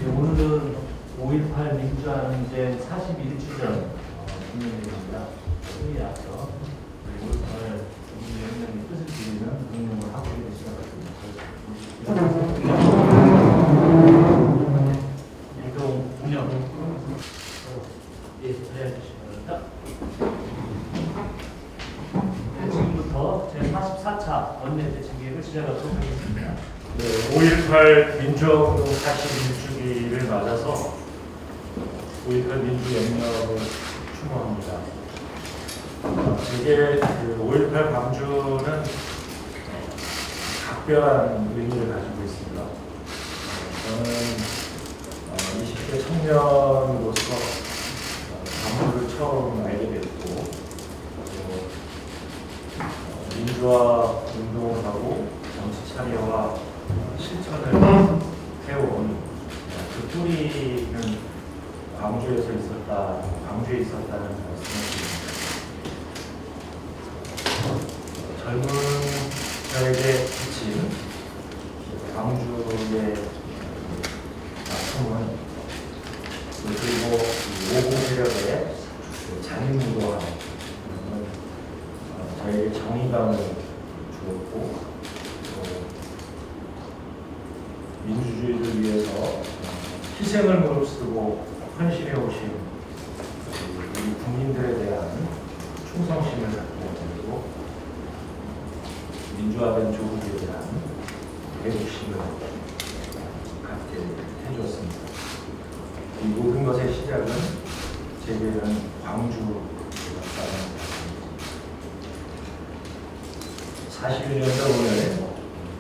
오늘은 5.18 민주항쟁 41주년 기념일입니다. 회의에 앞서 5.18 민주혁명의 뜻을 기리는 공명을 하고 있는 시간 같습니다. 일동 운영 해주시기 바랍니다. 지금부터 제44차 원내대책회의를 시작하도록 하겠습니다. 네, 5.18 민주혁명 41주기를 맞아서 5.18 민주혁명을 추모합니다. 제게 그 5.18 광주는 각별한 의미를 가지고 있습니다. 저는 20대 청년으로서 광주를 처음 알게 됐고, 민주화 운동을 하고 정치 참여와 실천을 해온 그 뿌리는 광주에 있었다는 말씀을 드립니다. 젊은 저에게 비친 광주의 아픔은 그리고 오공 세력의 잔인무도함은 저에게 정의감을 주었고, 민주주의를 위해서 희생을 무릅쓰고 헌신해 오신 우리 국민들에 대한 충성심을 갖고, 그리고 민주화된 조국에 대한 애국심을 갖게 해주었습니다. 이 모든 것의 시작은 제게는 광주였다는 것입니다. 41년 전 오늘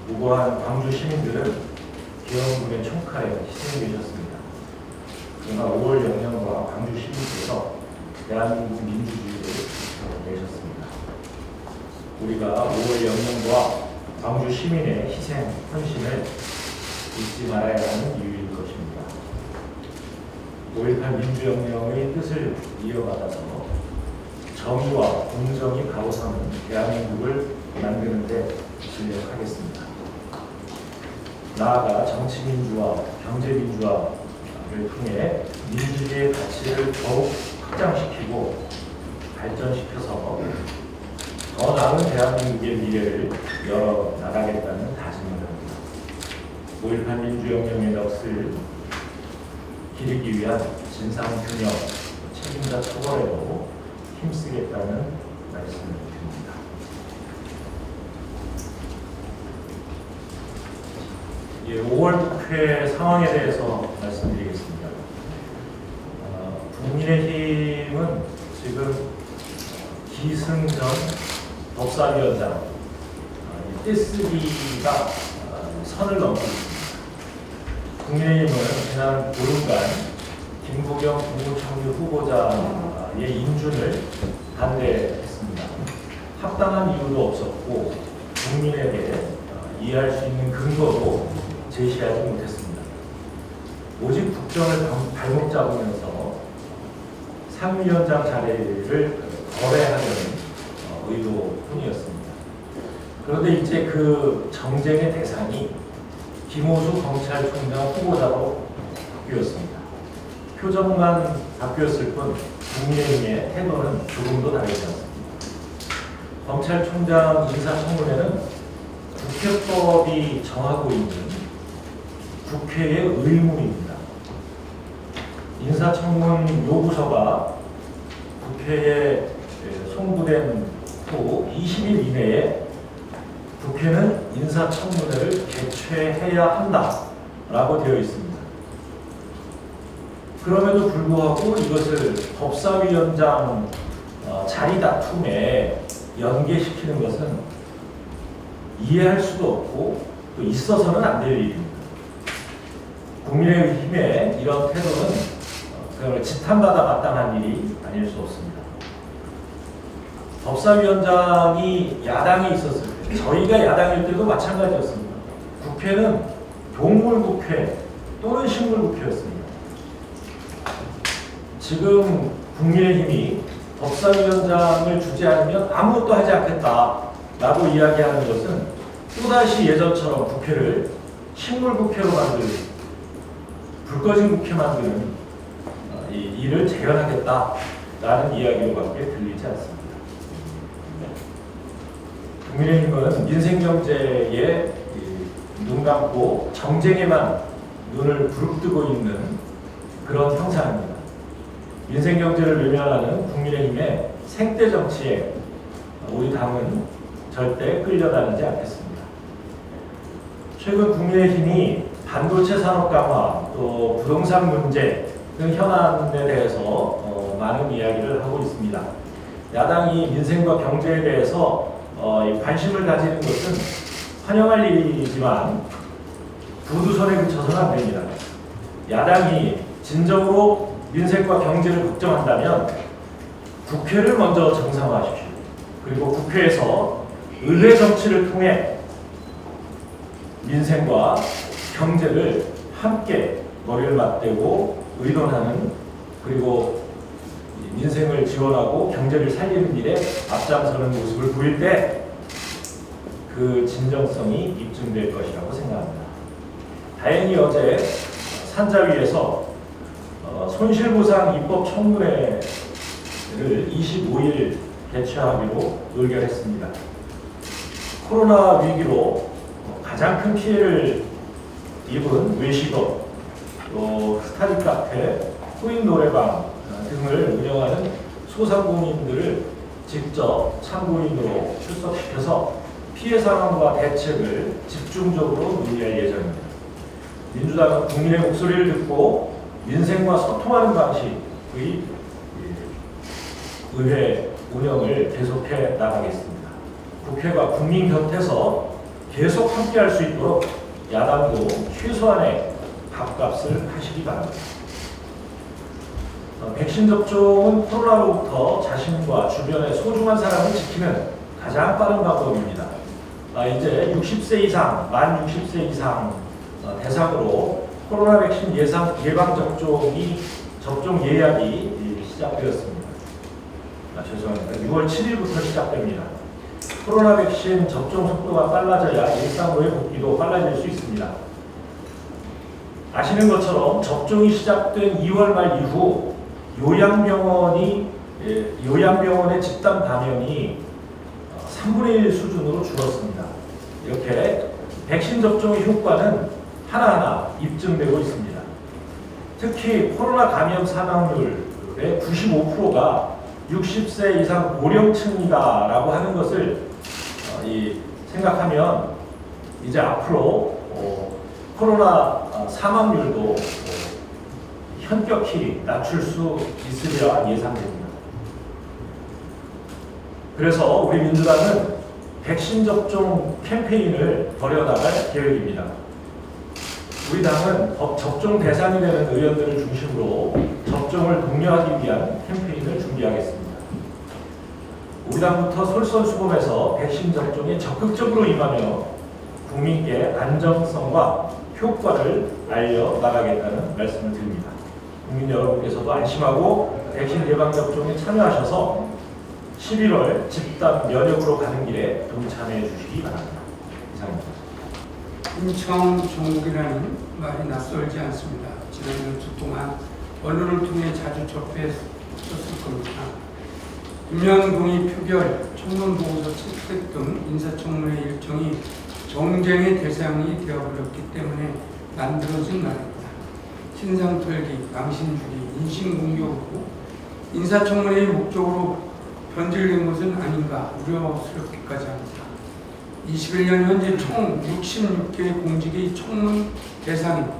무고한 광주 시민들은 기영군의 총칼에 희생되셨습니다. 그러나 5월 영령과 광주 시민께서 대한민국 민주주의를 지켜내셨습니다. 우리가 5월 영령과 광주 시민의 희생, 헌신을 잊지 말아야 하는 이유일 것입니다. 5.18 민주혁명의 뜻을 이어받아서 정의와 공정이 가로삼은 대한민국을 만드는 데尽力하겠습니다. 나아가 정치민주화, 경제민주화를 통해 민주주의의 가치를 더욱 확장시키고 발전시켜서 더 나은 대한민국의 미래를 열어나가겠다는 다짐을 합니다. 5.18 민주혁명의 넋을 기르기 위한 진상규명, 책임자 처벌에도 힘쓰겠다는 말씀을 드립니다. 예, 5월 국회 상황에 대해서 말씀드리겠습니다. 국민의힘은 지금 기승전 법사위원장 떼쓰기가 선을 넘고 있습니다. 국민의힘은 지난 보름간 김부겸 국무총리 후보자의 인준을 반대했습니다. 합당한 이유도 없었고 국민에게 이해할 수 있는 근거도 제시하지 못했습니다. 오직 국정을 발목 잡으면서 상임위원장 자리를 거래하는 의도뿐이었습니다. 그런데 이제 그 정쟁의 대상이 김호수 검찰총장 후보자로 바뀌었습니다. 표정만 바뀌었을 뿐 국민의힘의 태도는 조금도 다르지 않습니다. 검찰총장 인사청문회는 국회법이 정하고 있는 국회의 의무입니다. 인사청문 요구서가 국회에 송부된 후 20일 이내에 국회는 인사청문회를 개최해야 한다라고 되어 있습니다. 그럼에도 불구하고 이것을 법사위원장 자리 다툼에 연계시키는 것은 이해할 수도 없고 또 있어서는 안 될 일입니다. 국민의힘의 이런 태도는 그걸 지탄받아 마땅한 일이 아닐 수 없습니다. 법사위원장이 야당이 있었을 때, 저희가 야당일 때도 마찬가지였습니다. 국회는 동물국회 또는 식물국회였습니다. 지금 국민의힘이 법사위원장을 주지 않으면 아무것도 하지 않겠다라고 이야기하는 것은 또다시 예전처럼 국회를 식물국회로 만드는, 불 꺼진 국회 만드는 이 일을 재현하겠다라는 이야기로밖에 들리지 않습니다. 국민의힘은 민생경제에 눈 감고 정쟁에만 눈을 부릅뜨고 있는 그런 형상입니다. 민생경제를 외면하는 국민의힘의 생떼 정치에 우리 당은 절대 끌려다니지 않겠습니다. 최근 국민의힘이 반도체 산업 강화, 또 부동산 문제 등 현안에 대해서 많은 이야기를 하고 있습니다. 야당이 민생과 경제에 대해서 관심을 가지는 것은 환영할 일이지만 구두선에 그쳐서는 안 됩니다. 야당이 진정으로 민생과 경제를 걱정한다면 국회를 먼저 정상화하십시오. 그리고 국회에서 의회 정치를 통해 민생과 경제를 함께 머리를 맞대고 의논하는, 그리고 민생을 지원하고 경제를 살리는 일에 앞장서는 모습을 보일 때 그 진정성이 입증될 것이라고 생각합니다. 다행히 어제 산자위에서 손실보상 입법청문회를 25일 개최하기로 의결했습니다. 코로나 위기로 가장 큰 피해를 입은 외식업, 또 스타디 카페, 코인 노래방 등을 운영하는 소상공인들을 직접 참고인으로 출석시켜서 피해 상황과 대책을 집중적으로 논의할 예정입니다. 민주당은 국민의 목소리를 듣고 민생과 소통하는 방식의 의회 운영을 계속해 나가겠습니다. 국회가 국민 곁에서 계속 함께할 수 있도록 야당도 최소한의 밥값을 하시기 바랍니다. 백신 접종은 코로나로부터 자신과 주변의 소중한 사람을 지키는 가장 빠른 방법입니다. 이제 60세 이상, 만 60세 이상 대상으로 코로나 백신 예방 접종 예약이 시작되었습니다. 죄송합니다. 6월 7일부터 시작됩니다. 코로나 백신 접종 속도가 빨라져야 일상으로의 복귀도 빨라질 수 있습니다. 아시는 것처럼 접종이 시작된 2월 말 이후 요양병원의 집단 감염이 3분의 1 수준으로 줄었습니다. 이렇게 백신 접종의 효과는 하나하나 입증되고 있습니다. 특히 코로나 감염 사망률의 95%가 60세 이상 고령층이다라고 하는 것을 생각하면 이제 앞으로 코로나 사망률도 현격히 낮출 수 있으리라 예상됩니다. 그래서 우리 민주당은 백신 접종 캠페인을 벌여나갈 계획입니다. 우리 당은 접종 대상이 되는 의원들을 중심으로 접종을 독려하기 위한 캠페인을 준비하겠습니다. 우리 당부터 솔선수범해서 백신 접종에 적극적으로 임하며 국민께 안정성과 효과를 알려나가겠다는 말씀을 드립니다. 국민 여러분께서도 안심하고 백신 예방접종에 참여하셔서 11월 집단 면역으로 가는 길에 동참해 주시기 바랍니다. 이상입니다. 인청 정국이라는 말이 낯설지 않습니다. 지난 몇 주 동안 언론을 통해 자주 접했었을 겁니다. 임명동의 표결, 청문보고서 채택 등 인사청문회 일정이 정쟁의 대상이 되어버렸기 때문에 만들어진 말입니다. 신상털기, 망신주기, 인신공격으로 인사청문회의 목적으로 변질된 것은 아닌가 우려스럽기까지 합니다. 21년 현재 총 66개 공직이 청문 대상입니다.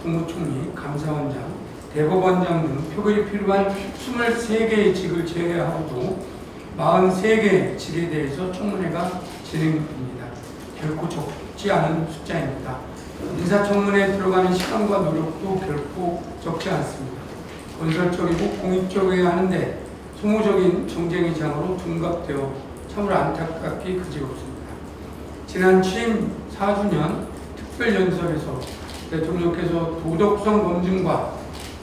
국무총리, 감사원장, 대법원장 등 표결이 필요한 23개의 직을 제외하고도 43개의 직에 대해서 청문회가 진행됩니다. 결코 적지 않은 숫자입니다. 인사청문회에 들어가는 시간과 노력도 결코 적지 않습니다. 건설적이고 공익적이어야 하는데 소모적인 정쟁의 장으로 둔갑되어 참으로 안타깝기 그지없습니다. 지난 취임 4주년 특별연설에서 대통령께서 도덕성 검증과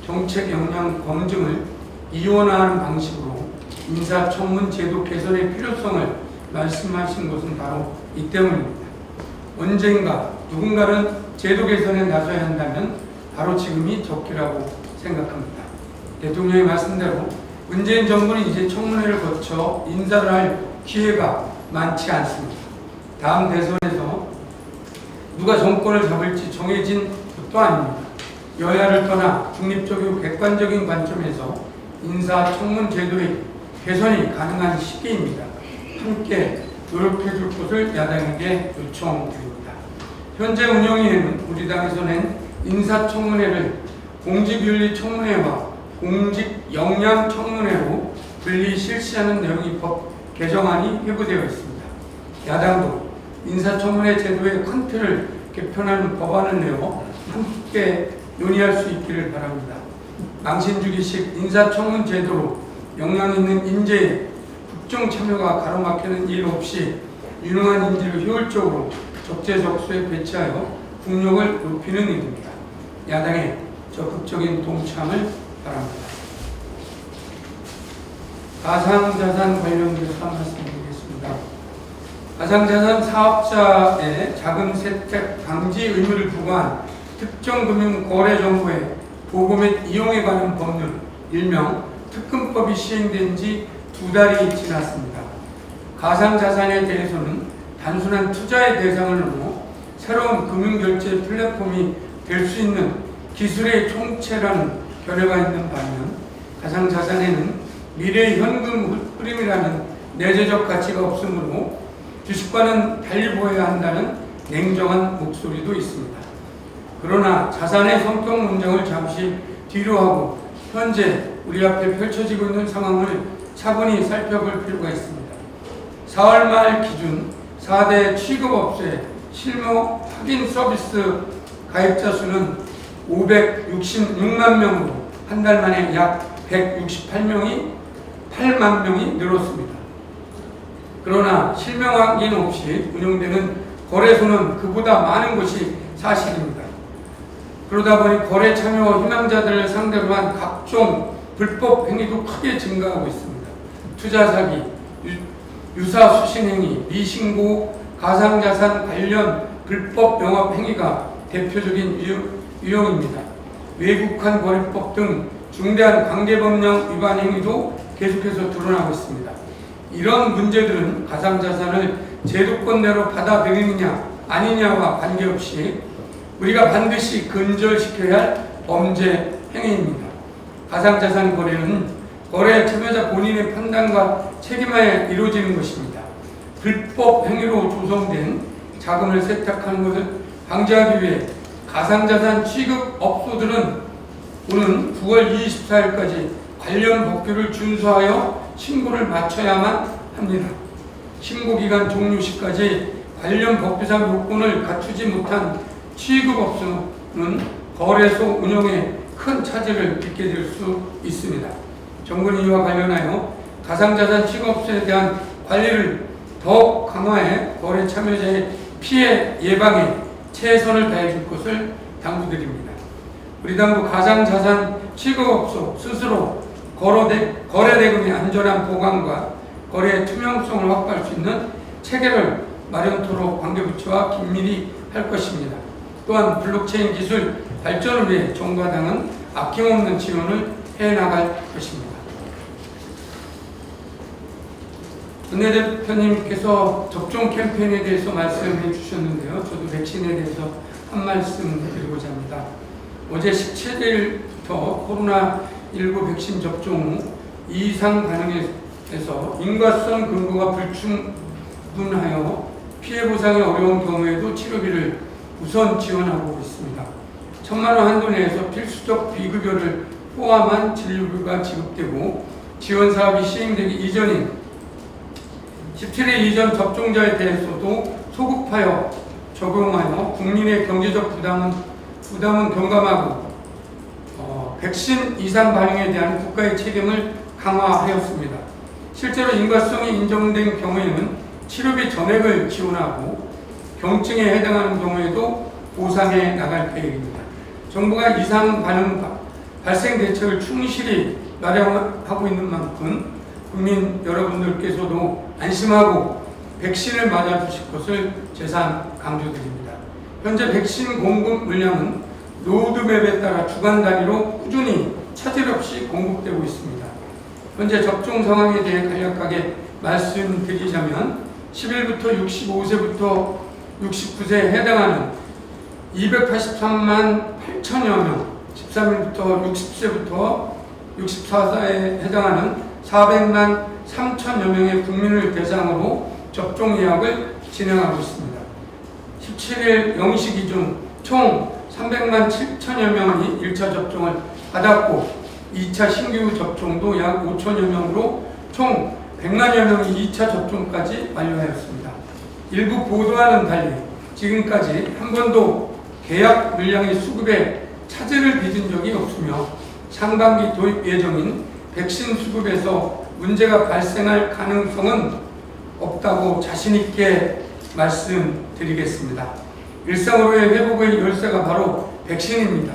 정책 역량 검증을 이원화하는 방식으로 인사청문 제도 개선의 필요성을 말씀하신 것은 바로 이 때문입니다. 언젠가 누군가는 제도 개선에 나서야 한다면 바로 지금이 적기라고 생각합니다. 대통령의 말씀대로 문재인 정부는 이제 청문회를 거쳐 인사를 할 기회가 많지 않습니다. 다음 대선에서 누가 정권을 잡을지 정해진 것도 아닙니다. 여야를 떠나 중립적이고 객관적인 관점에서 인사청문 제도의 개선이 가능한 시기입니다. 함께 노력해 줄 것을 야당에게 요청드립니다. 현재 운영위에는 우리 당에서 낸 인사청문회를 공직윤리청문회와 공직역량청문회로 분리 실시하는 내용이 법 개정안이 회부되어 있습니다. 야당도 인사청문회 제도의 큰 틀을 개편하는 법안을 내어 함께 논의할 수 있기를 바랍니다. 망신주기식 인사청문 제도로 역량 있는 인재의 국정 참여가 가로막히는 일 없이 유능한 인재를 효율적으로 적재적소에 배치하여 국력을 높이는 일입니다. 야당의 적극적인 동참을 바랍니다. 가상자산 관련돼서 한 말씀 드리겠습니다. 가상자산 사업자의 자금 세탁 방지 의무를 부과한 특정금융거래정보의 보고 및 이용에 관한 법률, 일명 특금법이 시행된 지 2달이 지났습니다. 가상자산에 대해서는 단순한 투자의 대상을 넘어 새로운 금융결제 플랫폼이 될 수 있는 기술의 총체라는 견해가 있는 반면 가상자산에는 미래의 현금 흐름이라는 내재적 가치가 없으므로 주식과는 달리 보여야 한다는 냉정한 목소리도 있습니다. 그러나 자산의 성격 논쟁을 잠시 뒤로 하고 현재 우리 앞에 펼쳐지고 있는 상황을 차분히 살펴볼 필요가 있습니다. 4월 말 기준 4대 취급업소의 실무 확인 서비스 가입자 수는 566만 명으로 한 달 만에 약 168명이 8만 명이 늘었습니다. 그러나 실명 확인 없이 운영되는 거래소는 그보다 많은 것이 사실입니다. 그러다 보니 거래 참여 희망자들을 상대로 한 각종 불법 행위도 크게 증가하고 있습니다. 투자 사기, 유사 수신 행위, 미신고, 가상자산 관련 불법 영업 행위가 대표적인 유형입니다. 외국환 거래법 등 중대한 관계법령 위반 행위도 계속해서 드러나고 있습니다. 이런 문제들은 가상자산을 제도권대로 받아들이느냐 아니냐와 관계없이 우리가 반드시 근절시켜야 할 범죄 행위입니다. 가상자산 거래는 거래 참여자 본인의 판단과 책임하에 이루어지는 것입니다. 불법 행위로 조성된 자금을 세탁하는 것을 방지하기 위해 가상자산 취급업소들은 오는 9월 24일까지 관련 법규를 준수하여 신고를 마쳐야만 합니다. 신고기간 종료 시까지 관련 법규상 요건을 갖추지 못한 취급업소는 거래소 운영에 큰 차질을 빚게 될 수 있습니다. 정부는 이와 관련하여 가상자산 취급업소에 대한 관리를 더욱 강화해 거래 참여자의 피해 예방에 최선을 다해 줄 것을 당부드립니다. 우리 당도 가상자산 취급업소 스스로 거래대금의 안전한 보관과 거래의 투명성을 확보할 수 있는 체계를 마련토록 관계부처와 긴밀히 할 것입니다. 또한 블록체인 기술 발전을 위해 정부와 당은 아낌없는 지원을 해나갈 것입니다. 원내대표님께서 접종 캠페인에 대해서 말씀해 주셨는데요. 저도 백신에 대해서 한 말씀 드리고자 합니다. 어제 17일부터 코로나19 백신 접종 후 이상 반응에서 인과성 근거가 불충분하여 피해 보상이 어려운 경우에도 치료비를 우선 지원하고 있습니다. 1,000만 원 한도 내에서 필수적 비급여를 포함한 진료비가 지급되고 지원 사업이 시행되기 이전인 17일 이전 접종자에 대해서도 소급하여 적용하여 국민의 경제적 부담은 경감하고 백신 이상 반응에 대한 국가의 책임을 강화하였습니다. 실제로 인과성이 인정된 경우에는 치료비 전액을 지원하고 경증에 해당하는 경우에도 보상해 나갈 계획입니다. 정부가 이상 반응 발생 대책을 충실히 마련하고 있는 만큼 국민 여러분들께서도 안심하고 백신을 맞아주실 것을 재산 강조드립니다. 현재 백신 공급 물량은 로드맵에 따라 주간 단위로 꾸준히 차질 없이 공급되고 있습니다. 현재 접종 상황에 대해 간략하게 말씀드리자면 10일부터 65세부터 69세에 해당하는 283만 8천여 명, 13일부터 60세부터 64세에 해당하는 400만 3천여 명의 국민을 대상으로 접종 예약을 진행하고 있습니다. 17일 0시 기준 총 300만 7천여 명이 1차 접종을 받았고 2차 신규 접종도 약 5천여 명으로 총 100만여 명이 2차 접종까지 완료하였습니다. 일부 보도와는 달리 지금까지 한 번도 계약 물량의 수급에 차질을 빚은 적이 없으며 상반기 도입 예정인 백신 수급에서 문제가 발생할 가능성은 없다고 자신있게 말씀드리겠습니다. 일상으로의 회복의 열쇠가 바로 백신입니다.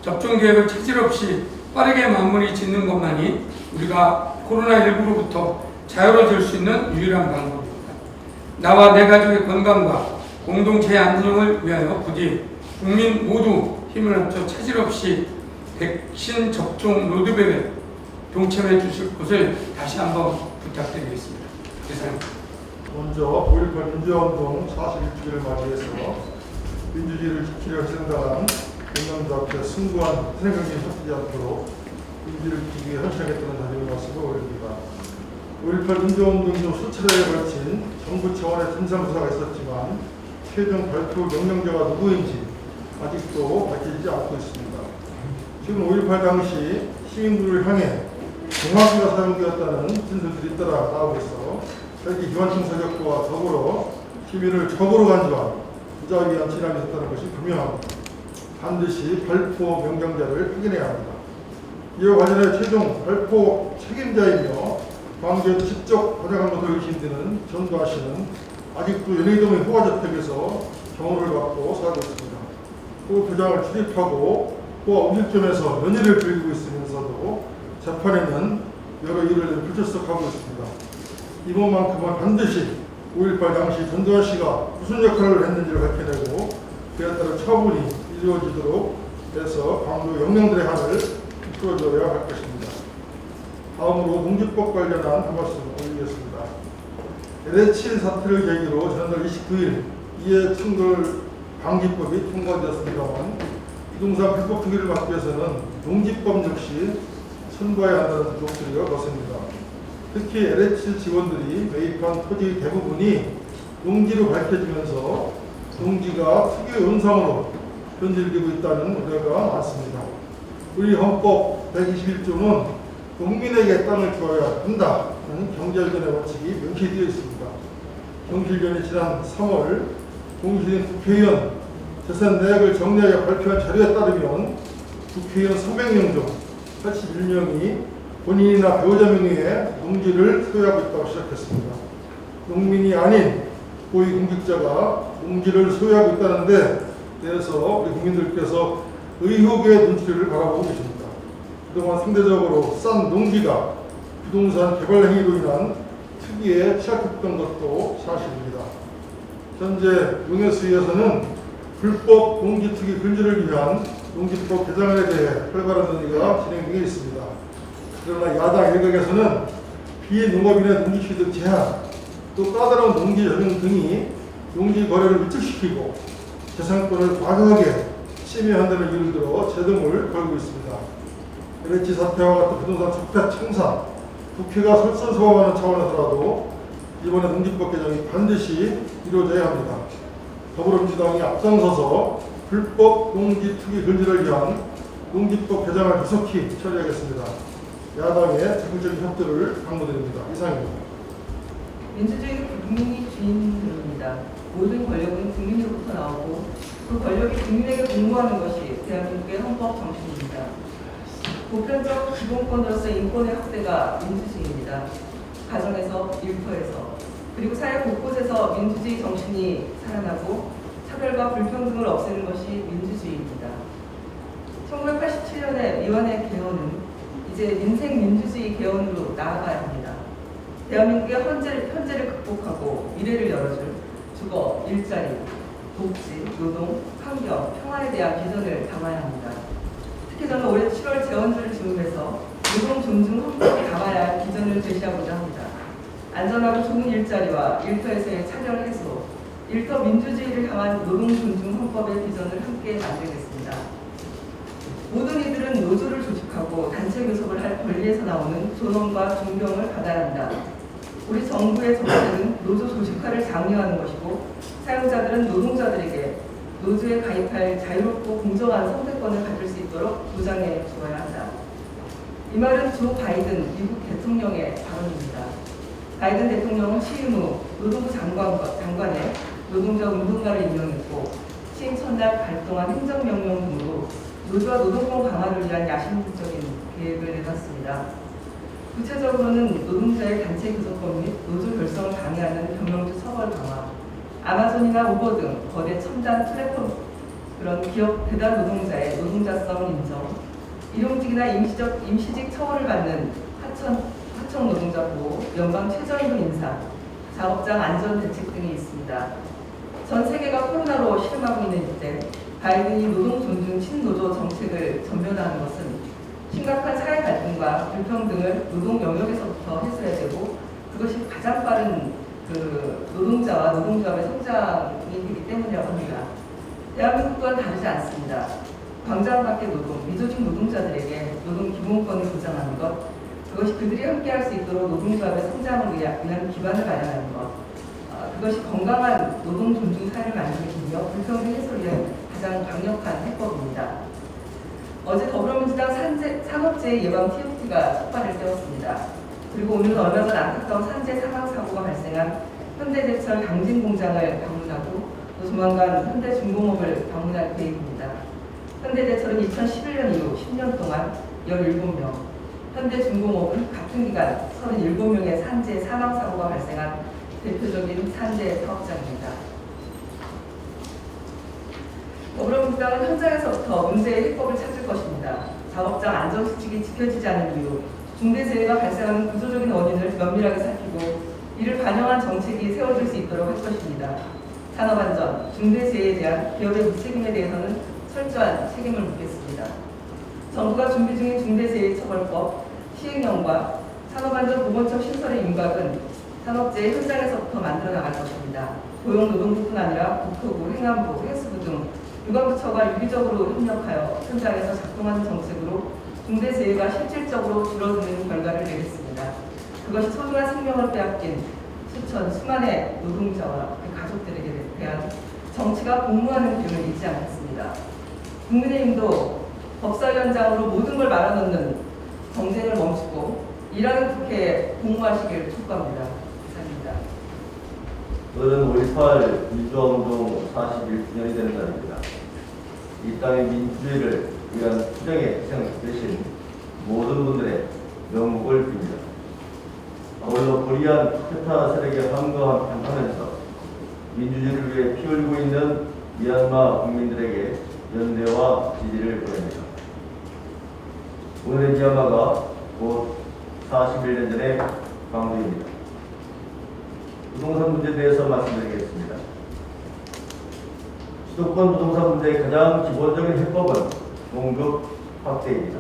접종 계획을 차질 없이 빠르게 마무리 짓는 것만이 우리가 코로나19로부터 자유로워질 수 있는 유일한 방법입니다. 나와 내 가족의 건강과 공동체의 안녕을 위하여 부디 국민 모두 힘을 합쳐 차질 없이 백신 접종 로드맵에 동참해 주실 것을 다시 한번 부탁드리겠습니다. 이상입니다. 먼저 5.18 민주화운동 41주기를 맞이해서 민주주의를 지키려 희생당한 공명주 앞에 숭고한 희생경이 섞이지 않도록 민주를 지키기 위해 헌신하겠다는 다짐의 말씀을 올립니다. 5.18 민주화운동 중 수차례에 걸친 정부 차원의 진상조사가 있었지만 최종 발표 명령자가 누구인지 아직도 밝혀지지 않고 있습니다. 지금 5.18 당시 시민들을 향해 공화기가 사용되었다는 진술들이 잇따라 나오고 있어 헬기 기관총 사격과 더불어 시민을 적으로 간주한 무자비한 진압이 있었다는 것이 분명합니다. 반드시 발포 명령자를 확인해야 합니다. 이와 관련해 최종 발포 책임자이며 광주에 직접 도착한 것으로 의심되는 전두환 씨는 아직도 연예동의 호화저택에서 경호를 받고 살고 있습니다. 또 도장을 출입하고 호화 음식점에서 연휴를 즐기고 있으면서도 재판에는 여러 일을 불출석하고 있습니다. 이번만큼은 반드시 5.18 당시 전두환 씨가 무슨 역할을 했는지를 밝혀내고 그에 따른 처분이 이루어지도록 해서 광주 영령들의 한을 풀어줘야 할 것입니다. 다음으로 농지법 관련한 한 말씀 올리겠습니다. LH 사태를 계기로 지난달 29일 이해 충돌 방지법이 통과되었습니다만 부동산 불법 투기를 막기 위해서는 농지법 역시 선거해야 한다는 목소리가 거셉니다. 특히 LH 직원들이 매입한 토지 대부분이 농지로 밝혀지면서 농지가 특유의 현상으로 변질되고 있다는 우려가 많습니다. 우리 헌법 121조는 농민에게 땅을 주어야 한다는 경제활전의 원칙이 명시되어 있습니다. 경실련이 지난 3월 공실인 국회의원 재산 내역을 정리하여 발표한 자료에 따르면 국회의원 300명 중 81명이 본인이나 배우자 명의의 농지를 소유하고 있다고 시작했습니다. 농민이 아닌 고위공직자가 농지를 소유하고 있다는 데 대해서 우리 국민들께서 의혹의 눈치를 바라보고 계십니다. 그동안 상대적으로 싼 농지가 부동산 개발 행위로 인한 특이에 취약했던 것도 사실입니다. 현재 농해수위에서는 불법 농지 투기 금지를 위한 농지법 개정안에 대해 활발한 논의가 진행 중에 있습니다. 그러나 야당 일각에서는 비농업인의 농지 취득 제한, 또 까다로운 농지 전용 등이 농지 거래를 위축시키고 재산권을 과도하게 침해한다는 이유를 들어 제동을 걸고 있습니다. LH 사태와 같은 부동산 적폐 청산, 국회가 솔선수범하는 차원에서라도 이번에 농지법 개정이 반드시 이루어져야 합니다. 더불어민주당이 앞장서서 불법 농지 투기 금지를 위한 농지법 개정을 조속히 처리하겠습니다. 야당의 적극적인 협조를 당부드립니다. 이상입니다. 민주주의는 국민이 주인입니다. 모든 권력은 국민으로부터 나오고 그 권력이 국민에게 공무하는 것이 대한민국의 헌법 정신입니다. 보편적 기본권으로서 인권의 확대가 민주주의입니다. 가정에서, 일터에서, 그리고 사회 곳곳에서 민주주의 정신이 살아나고 차별과 불평등을 없애는 것이 민주주의입니다. 1987년의 위원회 개헌은 이제 민생 민주주의 개헌으로 나아가야 합니다. 대한민국의 현재를 극복하고 미래를 열어줄 주거, 일자리, 복지, 노동, 환경, 평화에 대한 비전을 담아야 합니다. 특히 저는 올해 7월 재원주를 지으면서 노동 존중 헌법에 담아야 할 비전을 제시하고자 합니다. 안전하고 좋은 일자리와 일터에서의 차별 해소, 일터 민주주의를 향한 노동 존중 헌법의 비전을 함께 만들겠습니다. 모든 이들은 노조를 조직하고 단체 교섭을 할 권리에서 나오는 존엄과 존경을 받아야 한다. 우리 정부의 정책은 노조 조직화를 장려하는 것이고 사용자들은 노동자들에게 노조에 가입할 자유롭고 공정한 선택권을 가질 수 있도록 보장해 주어야 한다. 이 말은 조 바이든 미국 대통령의 발언입니다. 바이든 대통령은 취임 후 노동부 장관에 노동자 운동가를 임명했고 취임 첫날 발동한 행정명령 등으로 노조와 노동권 강화를 위한 야심적인 계획을 내놨습니다. 구체적으로는 노동자의 단체 교섭권 및 노조 결성을 방해하는 경영주 처벌 강화, 아마존이나 우버 등 거대 첨단 플랫폼 그런 기업 배달 노동자의 노동자성 인정, 일용직이나 임시직 처벌을 받는 하청 노동자 보호, 연방 최저임금 인상, 작업장 안전 대책 등이 있습니다. 전 세계가 코로나로 시름하고 있는 이때 바이든이 노동 존중 친노조 정책을 전면화하는 것은 심각한 사회 갈등과 불평등을 노동 영역에서부터 해소해야 되고 그것이 가장 빠른 노동자와 노동조합의 성장이 되기 때문이라고 합니다. 대한민국과는 다르지 않습니다. 광장 밖의 노동, 미조직 노동자들에게 노동 기본권을 보장하는 것, 그것이 그들이 함께할 수 있도록 노동조합의 성장을 위한 기반을 마련하는 것, 그것이 건강한 노동 존중 사회를 만들기며 불평등 해소를 위한 가장 강력한 해법입니다. 어제 더불어민주당 산업재해 예방 TFT가 촉발을 떼었습니다. 그리고 오늘은 얼마 전 안타까운 산재 사망 사고가 발생한 현대제철 강진공장을 방문하고 또 조만간 현대중공업을 방문할 계획입니다. 현대제철은 2011년 이후 10년 동안 17명, 현대중공업은 같은 기간 37명의 산재 사망 사고가 발생한 대표적인 산재 사업장입니다. 더불어민주당은 현장에서부터 문제의 해법을 찾을 것입니다. 작업장 안전수칙이 지켜지지 않는 이유, 중대재해가 발생하는 구조적인 원인을 면밀하게 살피고 이를 반영한 정책이 세워질 수 있도록 할 것입니다. 산업안전, 중대재해에 대한 기업의 무책임에 대해서는 철저한 책임을 묻겠습니다. 정부가 준비 중인 중대재해처벌법 시행령과 산업안전보건청 신설의 윤곽은 산업재해 현장에서부터 만들어 나갈 것입니다. 고용노동부뿐 아니라 국토부, 행안부, 해수부 등 유관부처가 유기적으로 협력하여 현장에서 작동하는 정책으로 중대재해가 실질적으로 줄어드는 결과를 내겠습니다. 그것이 소중한 생명을 빼앗긴 수많은 노동자와 그 가족들에게 대한 정치가 공무하는 기운을 잊지 않겠습니다. 국민의힘도 법사위원장으로 모든 걸 말아놓는 정쟁을 멈추고 일하는 국회에 공무하시길 촉구합니다. 감사합니다. 오늘은 5.18 민주화운동 41주년이 되는 날입니다. 이 땅의 민주주의를 위한 투쟁의 희생 되신 모든 분들의 명복을 빕니다. 아울러 불의한 쿠데타 세력에 항거하면서 민주주의를 위해 피 흘리고 있는 미얀마 국민들에게 연대와 지지를 보냅니다. 오늘의 미얀마가 곧 41년 전의 광주입니다. 부동산 문제에 대해서 말씀드리겠습니다. 수도권 부동산 문제의 가장 기본적인 해법은 공급 확대입니다.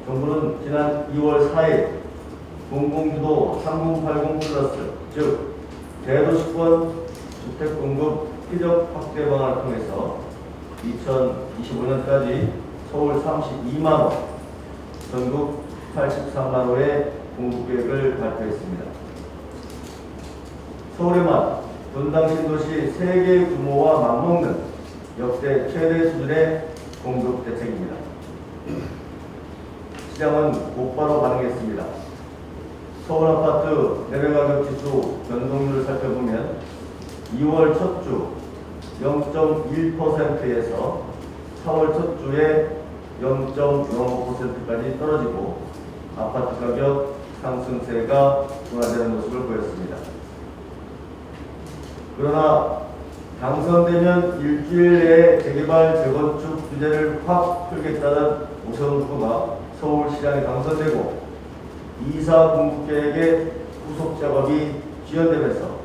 정부는 지난 2월 4일 공공주도 3080 플러스, 즉 대도시권 주택공급 피적 확대 방안을 통해서 2025년까지 서울 32만호, 전국 83만호의 공급계획을 발표했습니다. 서울에만 분당 신도시 3개 규모와 맞먹는 역대 최대 수준의 공급 대책입니다. 시장은 곧바로 반응했습니다. 서울 아파트 매매가격 지수 변동률을 살펴보면 2월 첫 주 0.1%에서 4월 첫 주에 0.05%까지 떨어지고 아파트 가격 상승세가 둔화되는 모습을 보였습니다. 그러나 당선되면 일주일 내에 재개발, 재건축 규제를 확 풀겠다는 오세훈 후보가 서울시장에 당선되고 2사 공급계획에 후속 작업이 지연되면서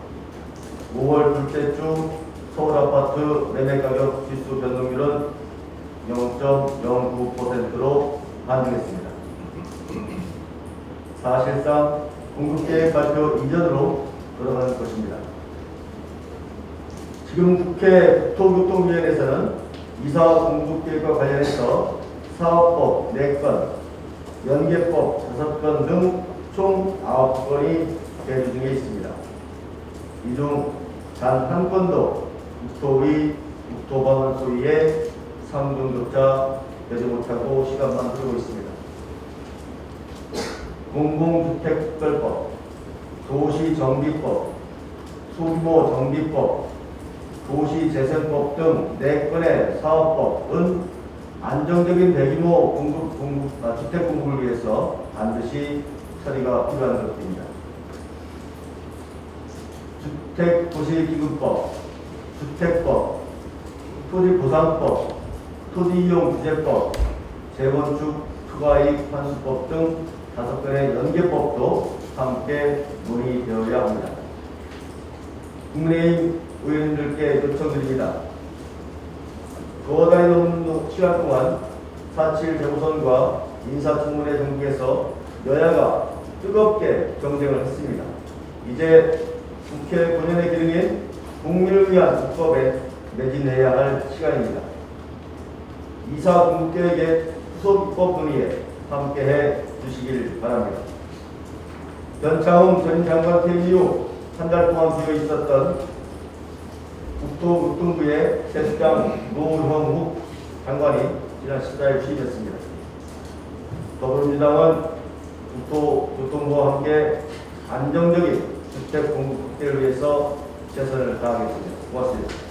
5월 둘째 주 서울 아파트 매매 가격 지수 변동률은 0.09%로 반등했습니다. 사실상 공급계획 발표 이전으로 돌아가는 것입니다. 지금 국회 국토교통위원회에서는 이사 공급계획과 관련해서 사업법 4건, 연계법 5건 등 총 9건이 계류 중에 있습니다. 이 중 단 한 건도 국토방원 소위의 상등급자 되지 못하고 시간만 흐르고 있습니다. 공공주택특별법, 도시정비법, 소규모 정비법, 도시재생법 등 4건의 사업법은 안정적인 대규모 주택 공급을 위해서 반드시 처리가 필요한 것입니다. 주택도시기금법, 주택법, 토지보상법, 토지이용규제법, 재건축 투과이익 환수법 등 5건의 연계법도 함께 논의되어야 합니다. 국민의힘 의원님들께 요청드립니다. 두어 달이 넘는 시간 동안 4.7 재보선과 인사청문회 전국에서 여야가 뜨겁게 경쟁을 했습니다. 이제 국회 본연의 기능인 국민을 위한 국법에 매진해야 할 시간입니다. 이사 공급계획의 후속 입법 논의에 함께해 주시길 바랍니다. 변창흠 전 장관 퇴임 이후 한 달 동안 비어 있었던 국토교통부의 세수장 노형욱 장관이 지난 14일 취임했습니다. 더불어민주당은 국토교통부와 함께 안정적인 주택 공급 확대를 위해서 최선을 다하겠습니다. 고맙습니다.